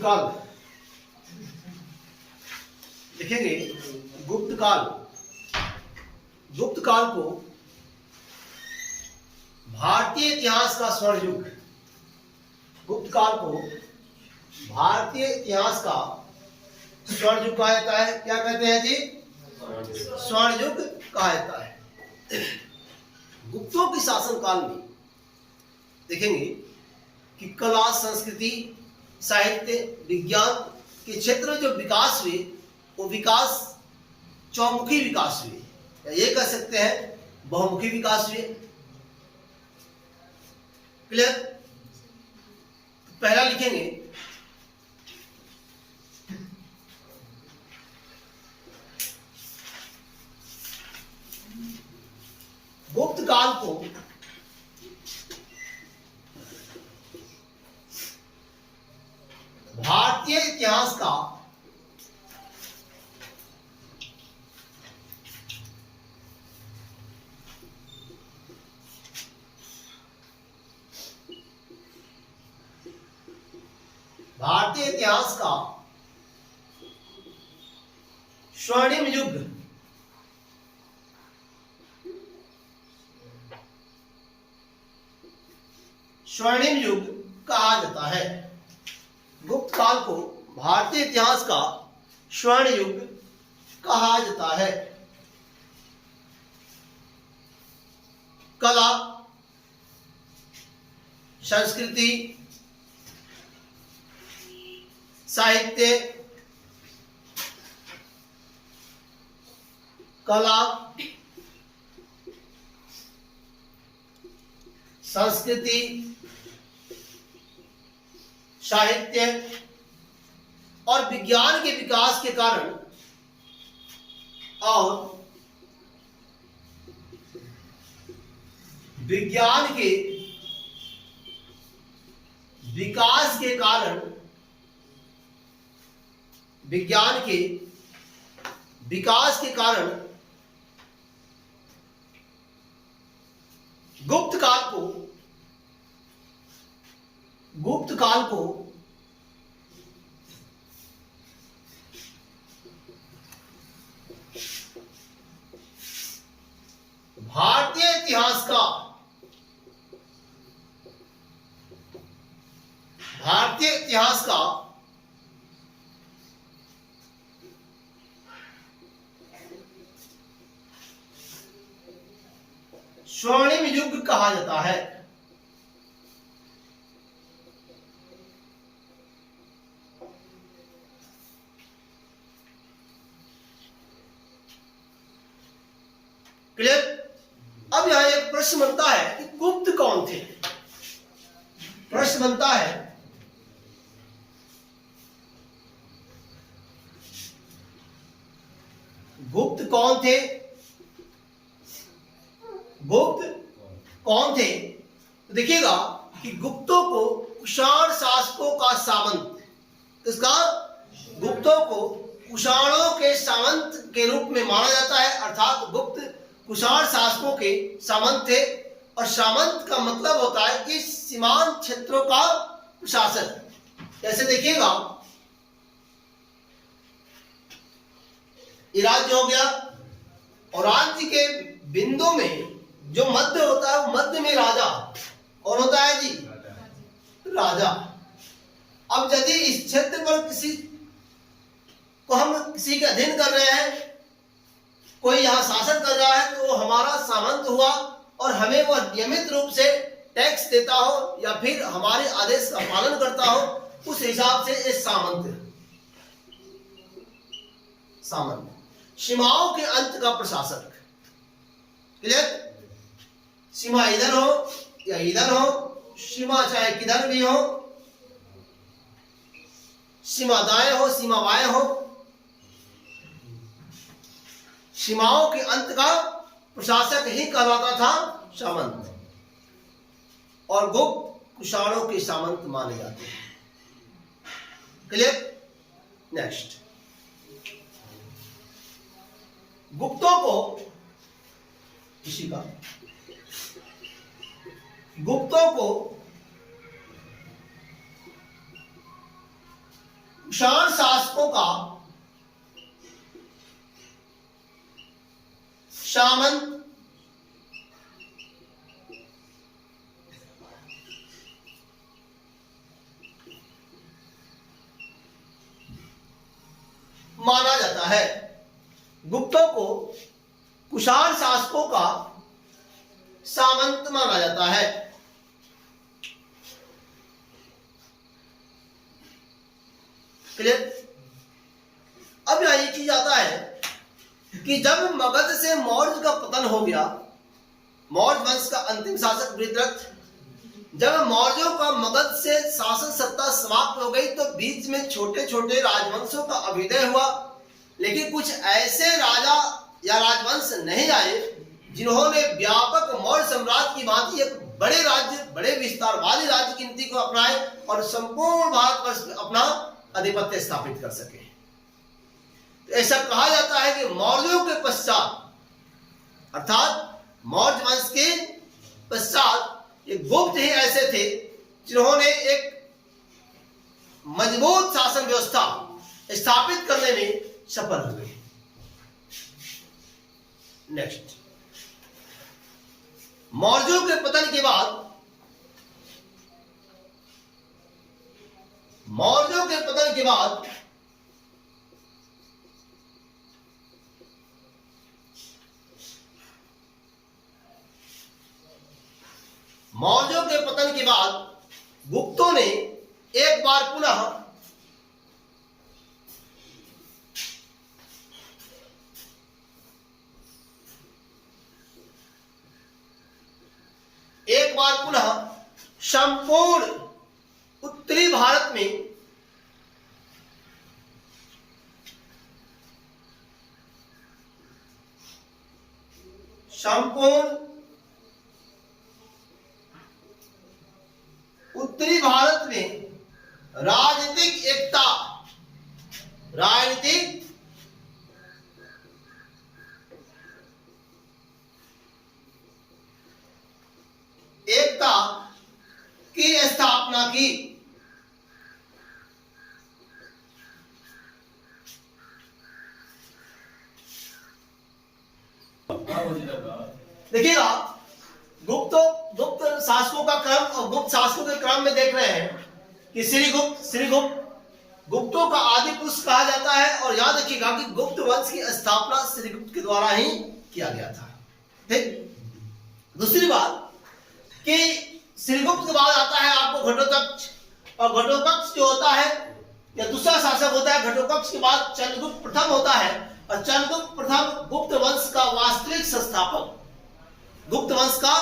काल लिखेंगे। गुप्त काल, गुप्त काल को भारतीय इतिहास का स्वर्ण युग, गुप्त काल को भारतीय इतिहास का स्वर्ण युग कहा जाता है। क्या कहते हैं जी? स्वर्ण युग कहा जाता है। गुप्तों के शासन काल में देखेंगे कि कला, संस्कृति, साहित्य, विज्ञान के क्षेत्र में जो विकास हुए वो विकास चौमुखी विकास हुए, या ये कह सकते हैं बहुमुखी विकास हुए। क्लियर? पहला लिखेंगे गुप्त काल को भारतीय इतिहास का स्वर्णिम युग, स्वर्णिम युग कहा जाता है। गुप्त काल को भारतीय इतिहास का स्वर्ण युग कहा जाता है। कला, संस्कृति, साहित्य, कला, संस्कृति, साहित्य और विज्ञान के विकास के कारण और विज्ञान के विकास के कारण, विज्ञान के विकास के कारण गुप्त काल को भारतीय इतिहास का स्वर्णिम युग कहा जाता है। क्लियर? अब यहां एक प्रश्न बनता है कि गुप्त कौन थे? प्रश्न बनता है गुप्त कौन थे? गुप्त कौन थे? तो देखिएगा कि गुप्तों को कुषाण शासकों का सामंत, इसका गुप्तों को कुषाणों के सामंत के रूप में माना जाता है। अर्थात गुप्त कुषाण शासकों के सामंत थे, और सामंत का मतलब होता है कि सीमांत क्षेत्रों का प्रशासक। जैसे देखिएगा ये राज्य हो गया, और राज्य के बिंदु में जो मध्य होता है वो मध्य में राजा, और होता है जी राजा। अब यदि इस क्षेत्र पर किसी को हम किसी के अधीन कर रहे हैं, कोई यहाँ शासन कर रहा है, तो वो हमारा सामंत हुआ, और हमें वह नियमित रूप से टैक्स देता हो या फिर हमारे आदेश का पालन करता हो, उस हिसाब से ये सामंत। सीमाओं के अंत का प्रशासक। क्लियर? सीमा इधर हो या इधर हो, सीमा चाहे किधर भी हो, सीमा दाएं हो सीमा बाएं हो, सीमाओं के अंत का प्रशासक ही कहलाता था सामंत। और गुप्त कुषाणों के सामंत माने जाते हैं। क्लियर? नेक्स्ट, गुप्तों को किसी का गुप्तों को कुषाण शासकों का सामंत माना जाता है। गुप्तों को कुषाण शासकों का सामंत माना जाता है। क्लियर? अब यहां एक चीज आता है कि जब मगध से मौर्य का पतन हो गया, मौर्य वंश का अंतिम शासक वृत्रथ, जब मौर्यों का मगध से शासन सत्ता समाप्त हो गई तो बीच में छोटे छोटे राजवंशों का अभ्युदय हुआ, लेकिन कुछ ऐसे राजा या राजवंश नहीं आए जिन्होंने व्यापक मौर्य साम्राज्य की भांति एक बड़े राज्य, बड़े विस्तार वाली राज्य की नीति को अपनाए और संपूर्ण भारतवर्ष में अपना आधिपत्य स्थापित कर सके। तो ऐसा कहा जाता है कि मौर्यों के पश्चात अर्थात मौर्य वंश के पश्चात ये गुप्त ही ऐसे थे जिन्होंने एक मजबूत शासन व्यवस्था स्थापित करने में सफल हुए। नेक्स्ट, मौर्यों के पतन के बाद, मौर्यों के पतन के बाद मौर्यों के पतन के बाद गुप्तों ने एक बार पुनः संपूर्ण उत्तरी भारत में संपूर्ण उत्तरी भारत में राजनीतिक एकता, राजनीतिक एकता की स्थापना की। देखिएगा, गुप्त शासकों का क्रम और गुप्त शासकों के क्रम में देख रहे हैं कि श्रीगुप्त गुप्तों का आदि पुरुष कहा जाता है, और याद रखिएगा कि गुप्त वंश की स्थापना श्रीगुप्त के द्वारा ही किया गया था। ठीक। दूसरी बात कि श्रीगुप्त के बाद आता है आपको घटोत्कच, और घटोत्कच जो होता है या दूसरा शासक होता है, घटोत्कच के बाद चंद्रगुप्त प्रथम होता है, और चंद्रगुप्त प्रथम गुप्त वंश का वास्तविक संस्थापक, गुप्त वंश का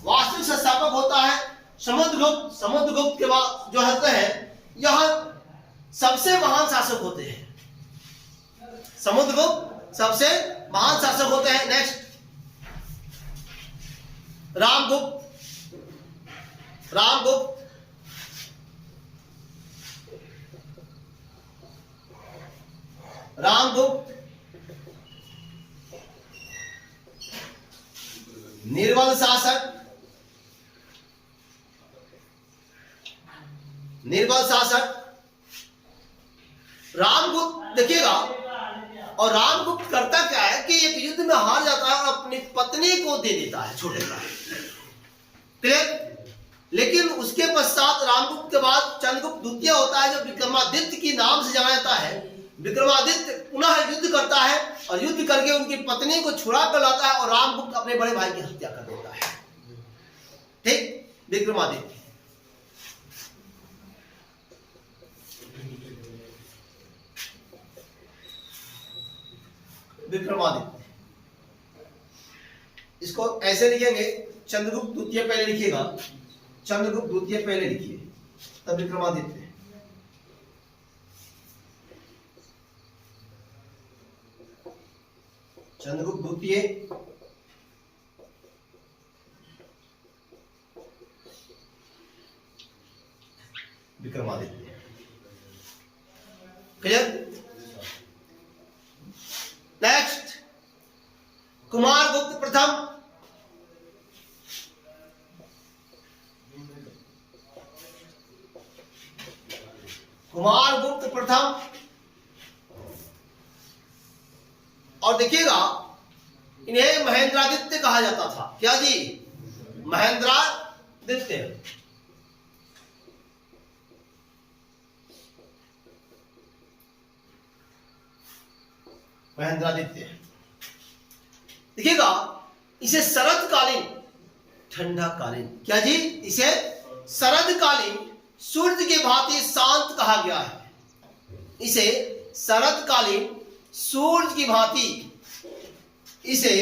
वास्तविक संस्थापक होता है। समुद्रगुप्त के बाद जो होते हैं यह सबसे महान शासक होते हैं। समुद्रगुप्त सबसे महान शासक होते हैं। नेक्स्ट, रामगुप्त निर्बल शासक, रामगुप्त देखिएगा, और रामगुप्त करता क्या है कि एक युद्ध में हार जाता है और अपनी पत्नी को दे देता है, छोड़ देता है। क्लियर? लेकिन उसके पश्चात रामगुप्त के बाद चंद्रगुप्त द्वितीय होता है, जो विक्रमादित्य की नाम से जाना जाता है। विक्रमादित्य पुनः युद्ध करता है और युद्ध करके उनकी पत्नी को छुड़ा कर लाता है, और रामगुप्त अपने बड़े भाई की हत्या कर देता है। ठीक, विक्रमादित्य। इसको ऐसे लिखेंगे, चंद्रगुप्त द्वितीय पहले लिखिएगा, चंद्रगुप्त द्वितीय पहले लिखिए, तब विक्रमादित्य। चंद्रगुप्त द्वितीय, विक्रमादित्य। क्लियर? नेक्स्ट, कुमारगुप्त प्रथम, कुमारगुप्त प्रथम। और देखिएगा इन्हें महेंद्रादित्य कहा जाता था। क्या जी? महेंद्रादित्य। महेंद्रादित्य। देखिएगा इसे शरदकालीन, ठंडा कालीन, क्या जी? इसे शरदकालीन सूर्य के भांति शांत कहा गया है। इसे शरदकालीन सूर्य की भांति, इसे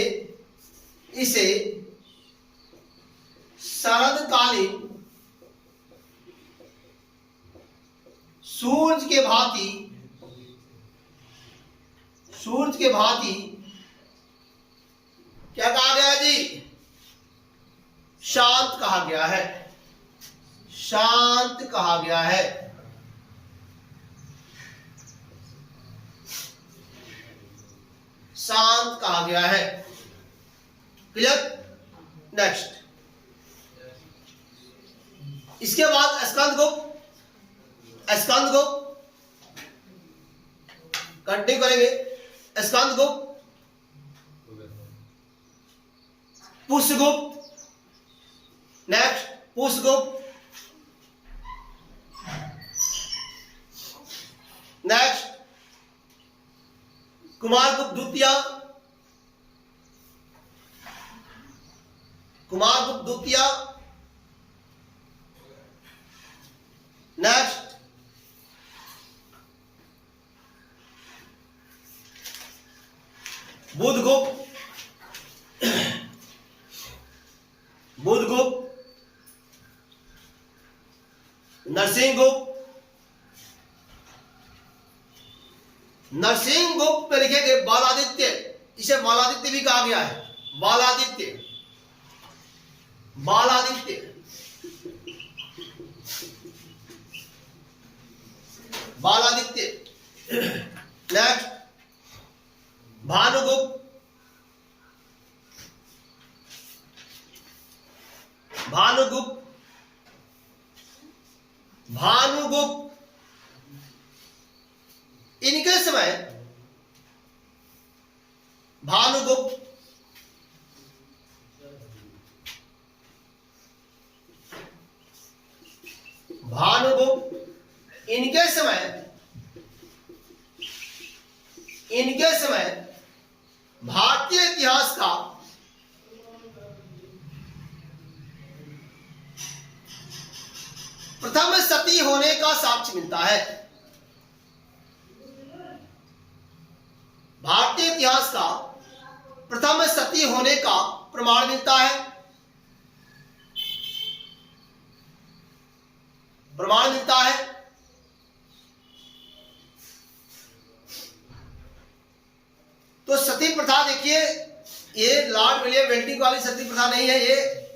शरदकालीन सूर्य के भांति, क्या कहा गया जी? शांत कहा गया है। शांत कहा गया है। शांत कहा गया है। क्लियर? नेक्स्ट, इसके बाद स्कंदगुप्त कंटिन्यू करेंगे। स्कंदगुप्त, पुष्यगुप्त, नेक्स्ट पुष्यगुप्त, नेक्स्ट कुमारगुप्त द्वितीय, नेक्स्ट बुधगुप्त, नरसिंहगुप्त पे लिखेंगे बालादित्य। इसे बालादित्य भी कहा गया है। बालादित्य। नेक्स्ट भानुगुप्त, इनके समय भानुगुप्त, इनके समय भारतीय इतिहास का प्रथम सती होने का साक्ष्य मिलता है। भारतीय इतिहास का प्रथम सती होने का प्रमाण मिलता है। तो सती प्रथा देखिए, ये लॉर्ड विलियम बेंटिक वाली सती प्रथा नहीं है, ये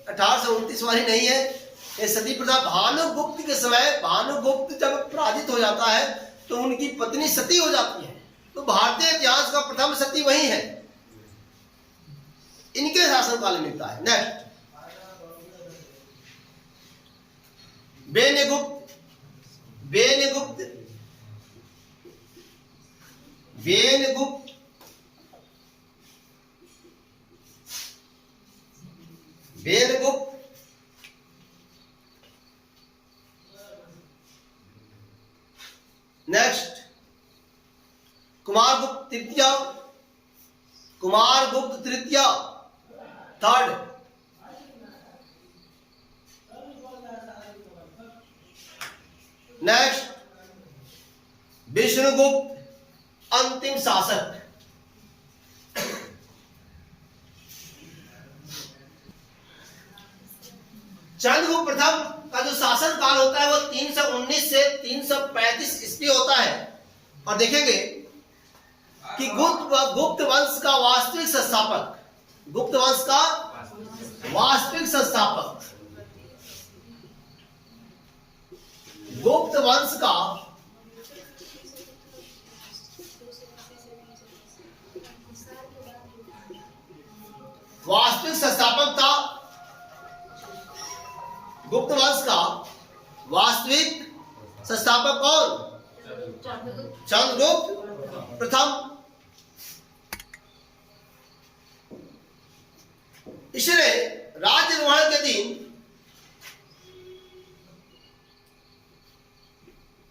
1829 वाली नहीं है। ये सती प्रथा भानुगुप्त के समय, भानुगुप्त जब पराजित हो जाता है तो उनकी पत्नी सती हो जाती है। तो भारतीय इतिहास का प्रथम सती वही है, इनके शासनकाल में मिलता है। नेक्स्ट बेनगुप्त, नेक्स्ट कुमारगुप्त तृतीय, थर्ड। नेक्स्ट विष्णुगुप्त अंतिम शासक। चंद्रगुप्त प्रथम का जो शासन काल होता है वो 319 से 335 ईस्वी होता है। और देखेंगे कि गुप्त वंश का वास्तविक संस्थापक, था गुप्त वंश का वास्तविक संस्थापक कौन? चंद्रगुप्त प्रथम। इसने राज्यारोहण के दिन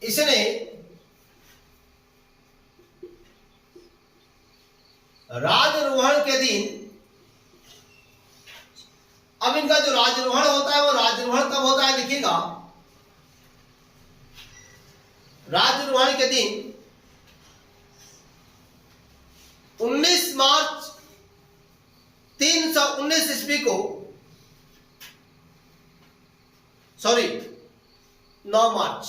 इसने राज्यारोहण के दिन, अब इनका जो राज्यारोहण होता है वो राज्यारोहण कब होता है लिखिएगा। राज्यारोहण के दिन 19 मार्च 319 ईस्वी को, सॉरी 9 मार्च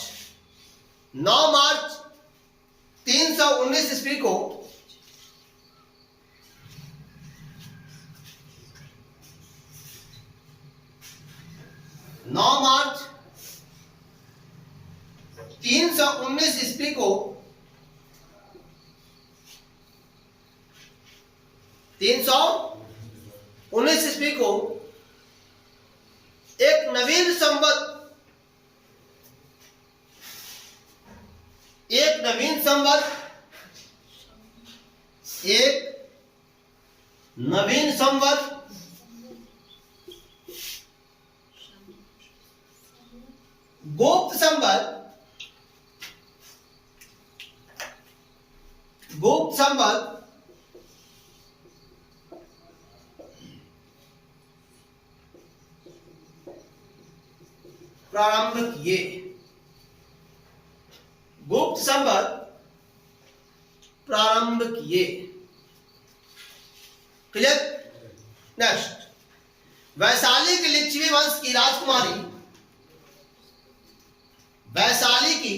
319 ईस्वी को मार्च 319 ईस्वी को 319 ईस्वी को एक नवीन संवत गुप्त संवत प्रारंभ किए। गुप्त संवत प्रारंभ किए। क्लियर। नेक्स्ट, वैशाली के लिच्छवी वंश की राजकुमारी, वैशाली की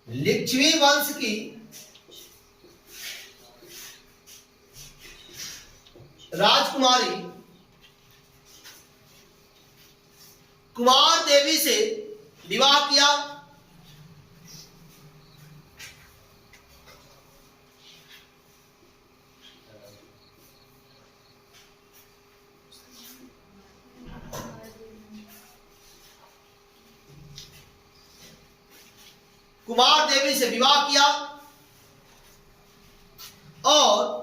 लिच्छवी वंश की राजकुमारी कुमार देवी से विवाह किया। कुमार देवी से विवाह किया और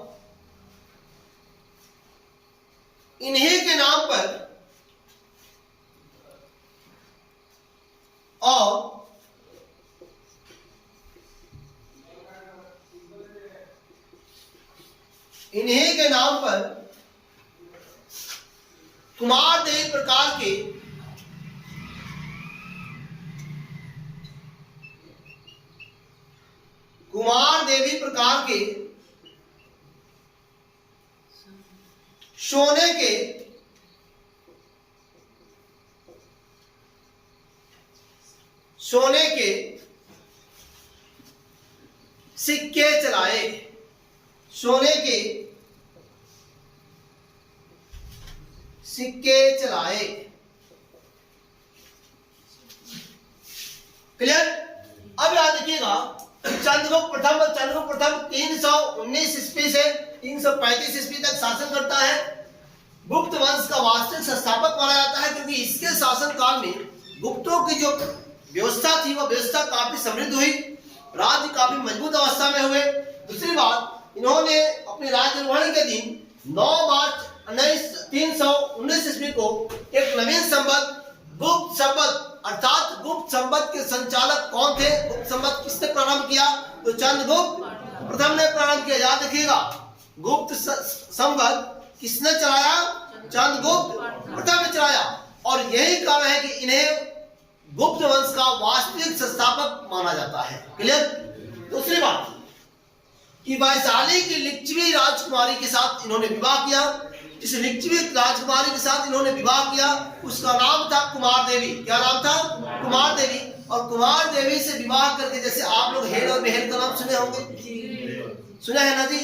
इन्हीं के नाम पर कुमार देवी प्रकार के सोने के सिक्के चलाए। सोने के सिक्के चलाए। क्लियर। अब याद रखिएगा, चंद्रगुप्त प्रथम 319 ईस्वी से 335 ईस्वी तक शासन करता है। गुप्त वंश का वास्तविक संस्थापक माना जाता है, क्योंकि इसके शासन काल में गुप्तों की जो व्यवस्था थी वह व्यवस्था काफी समृद्ध हुई, राज्य काफी मजबूत अवस्था में हुए। दूसरी बात, इन्होंने अपने राज्यारोहण के दिन 9 मार्च 319 ईस्वी को एक नवीन संवत गुप्त संवत, अर्थात गुप्त संवत के संचालक कौन थे? गुप्त संवत किसने प्रारंभ किया? तो चंद्रगुप्त प्रथम ने प्रारंभ किया। याद रखिएगा, गुप्त संवत किसने चलाया? चंद्रगुप्त प्रथम ने चलाया। और यही कारण है कि इन्हें गुप्त वंश का वास्तविक संस्थापक माना जाता है। क्लियर। दूसरी बात कि वैशाली की लिच्छवी राजकुमारी के साथ इन्होंने विवाह किया। जिस लिच्छवी राजकुमारी के साथ इन्होंने विवाह किया उसका नाम था कुमार देवी। क्या नाम था? कुमार देवी। और कुमार देवी से विवाह करके, जैसे आप लोग हेड और मेहर का नाम सुने होंगे, सुना है ना जी?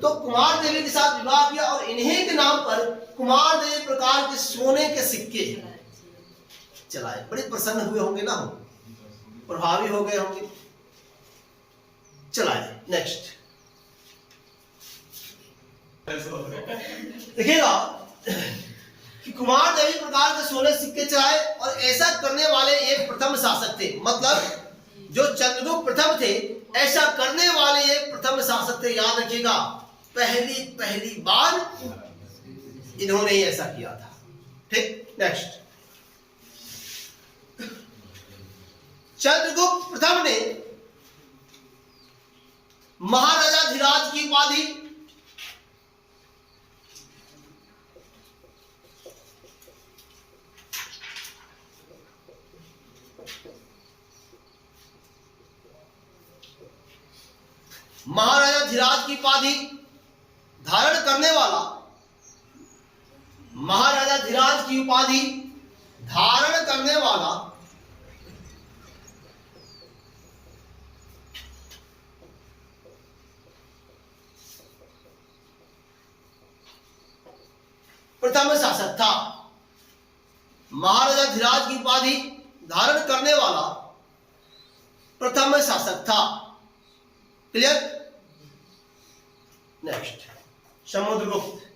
तो कुमार देवी के साथ विवाह किया और इन्हीं के नाम पर कुमार देवी प्रकार के सोने के सिक्के चलाए। बड़े प्रसन्न हुए होंगे ना, प्रभावी हो गए होंगे, चलाए। नेक्स्ट, देखिएगा कि कुमार देवी प्रकार के 16 सिक्के चढ़ाए और ऐसा करने वाले एक प्रथम शासक थे। मतलब जो चंद्रगुप्त प्रथम थे, ऐसा करने वाले एक प्रथम शासक थे। याद रखिएगा, पहली बार इन्होंने ही ऐसा किया था। ठीक, नेक्स्ट। चंद्रगुप्त प्रथम ने महाराजा धीराज की उपाधि धारण करने वाला, महाराजा धीराज की उपाधि धारण करने वाला प्रथम शासक था। महाराजा धीराज की उपाधि धारण करने वाला प्रथम शासक था। क्लियर? नेक्स्ट, समुद्रगुप्त।